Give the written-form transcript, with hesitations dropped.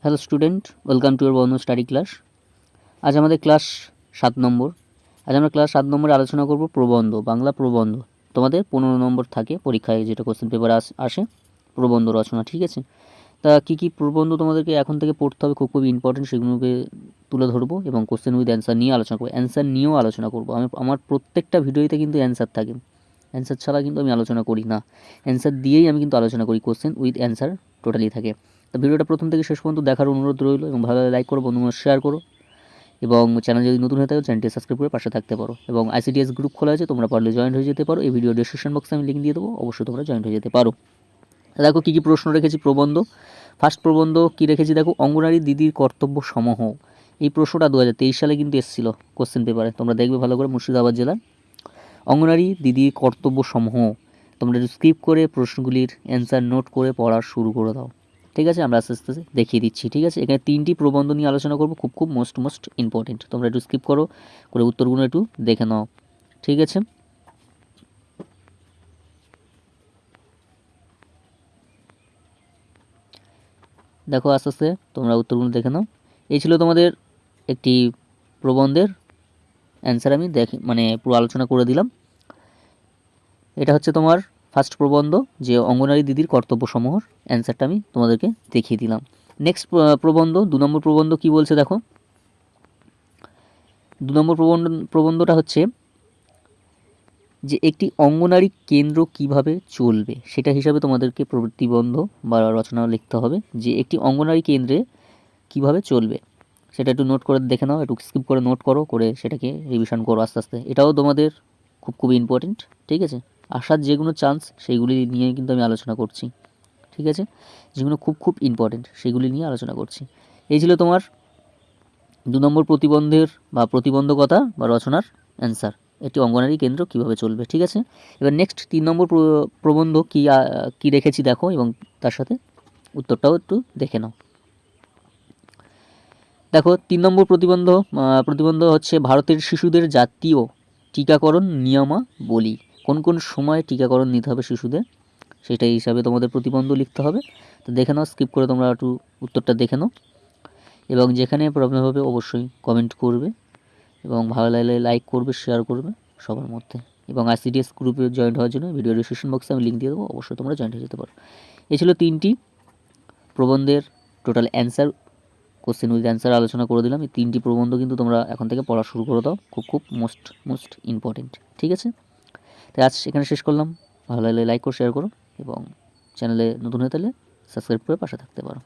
Hello student, welcome to ইয়ার বন্ধু study class. আজ আমাদের ক্লাস 7 নম্বর। আজ আমরা ক্লাস 7 নম্বরে আলোচনা করব প্রবন্ধ, বাংলা প্রবন্ধ। তোমাদের 15 নম্বর থাকে পরীক্ষায়, যেটা কোশ্চেন পেপারে আসে প্রবন্ধ রচনা, ঠিক আছে? তা কী কী প্রবন্ধ তোমাদেরকে এখন থেকে পড়তে হবে, খুব ইম্পর্টেন্ট, সেগুলোকে তুলে ধরবো এবং কোশ্চেন উইথ অ্যান্সার নিয়ে আলোচনা করবো। অ্যান্সার নিয়েও আলোচনা করবো। আমার প্রত্যেকটা ভিডিওতে কিন্তু অ্যান্সার থাকে, অ্যান্সার ছাড়া কিন্তু আমি আলোচনা করি না। অ্যান্সার দিয়েই আমি কিন্তু আলোচনা করি, কোশ্চেন উইথ অ্যান্সার টোটালি থাকে। তো ভিডিওটা প্রথম থেকে শেষ পর্যন্ত দেখার অনুরোধ রইল এবং ভালো লাইক করো, বন্ধুরা শেয়ার করো এবং চ্যানেল যদি নতুন হয়ে থাকে চ্যানেলটি সাবস্ক্রাইব করে পাশে থাকতে পারো। এবং আইসিডিএস গ্রুপ খোলা আছে, তোমরা পারলে জয়েন হয়ে যেতে পারো। এই ভিডিও ডিসক্রিপশন বক্সে আমি লিঙ্ক দিয়ে দেবো, অবশ্যই তোমরা জয়েন হয়ে যেতে পারো। দেখো কী কী প্রশ্ন রেখেছি প্রবন্ধ। ফার্স্ট প্রবন্ধ কী রেখেছি দেখো, অঙ্গনারী দিদির কর্তব্য সমূহ। এই প্রশ্নটা 2023 সালে কিন্তু এসেছিলো কোশ্চেন পেপারে, তোমরা দেখবে ভালো করে। মুর্শিদাবাদ জেলার অঙ্গনারী দিদির কর্তব্য সমূহ। তোমরা একটু স্কিপ করে প্রশ্নগুলির অ্যান্সার নোট করে পড়া শুরু করে দাও, ঠিক আছে? আমরা আস্তে আস্তে দেখিয়ে দিচ্ছি, ঠিক আছে? এখানে 3টি প্রবন্ধ নিয়ে আলোচনা করবো, খুব মোস্ট ইম্পর্টেন্ট। তোমরা একটু স্কিপ করো করে উত্তরগুলো একটু দেখে নাও, ঠিক আছে? দেখো আস্তে আস্তে তোমরা উত্তরগুলো দেখে নাও। এই ছিল তোমাদের একটি প্রবন্ধের অ্যান্সার, আমি পুরো আলোচনা করে দিলাম। এটা হচ্ছে তোমার ফার্স্ট প্রবন্ধ, যে অঙ্গনারী দিদির কর্তব্যসমূহর অ্যান্সারটা আমি তোমাদেরকে দেখিয়ে দিলাম। নেক্সট প্রবন্ধ, 2 নম্বর প্রবন্ধ কি বলছে দেখো। 2 নম্বর প্রবন্ধটা হচ্ছে যে একটি অঙ্গনারী কেন্দ্র কিভাবে চলবে, সেটা হিসাবে তোমাদেরকে প্রতিবন্ধ বা রচনা লিখতে হবে, যে একটি অঙ্গনারী কেন্দ্রে কিভাবে চলবে। সেটা একটু নোট করে দেখে নাও, একটু স্কিপ করে নোট করে সেটাকে রিভিশন করো আস্তে আস্তে। এটাও তোমাদের খুব ইম্পর্টেন্ট, ঠিক আছে? আসার যেগুলো চান্স সেইগুলি নিয়ে কিন্তু আমি আলোচনা করছি, ঠিক আছে? যেগুলো খুব ইম্পর্টেন্ট সেগুলি নিয়ে আলোচনা করছি। এই ছিল তোমার 2 নম্বর প্রতিবন্ধের বা প্রতিবন্ধকতা বা রচনার অ্যান্সার, একটি অঙ্গনারী কেন্দ্র কিভাবে চলবে, ঠিক আছে? এবার নেক্সট 3 নম্বর প্রবন্ধ কি রেখেছি দেখো, এবং তার সাথে উত্তরটাও একটু দেখে নাও। দেখো 3 নম্বর প্রতিবন্ধ হচ্ছে ভারতের শিশুদের জাতীয় টিকাকরণ নিয়মাবলী। কোন সময় টিকাকরণ নিতে হবে শিশুদের, সেটাই হিসাবে তোমাদের প্রতিবন্ধ লিখতে হবে। তো দেখে নাও, স্কিপ করে তোমরা একটু উত্তরটা দেখে নাও এবং যেখানে প্রবলেম হবে অবশ্যই কমেন্ট করবে এবং ভালো লাগলে লাইক করবে, শেয়ার করবে সবার মধ্যে। এবং আইসিডিএস গ্রুপে জয়েন হওয়ার জন্য ভিডিও ডিসক্রিপশন বক্সে আমি লিঙ্ক দিয়ে দেবো, অবশ্যই তোমরা জয়েন হয়ে যেতে পারো। এই ছিল 3টি প্রবন্ধের total answer, question with answer আলোচনা করে দিলাম। এই 3টি প্রবন্ধ কিন্তু তোমরা এখন থেকে পড়া শুরু করে দাও, খুব মোস্ট ইম্পর্টেন্ট, ঠিক আছে? তাই আজ এখানে শেষ করলাম। ভালো লাগলে লাইক করো, শেয়ার করো এবং চ্যানেলে নতুন হয়ে থাকলে সাবস্ক্রাইব করে পাশে থাকতে পারো।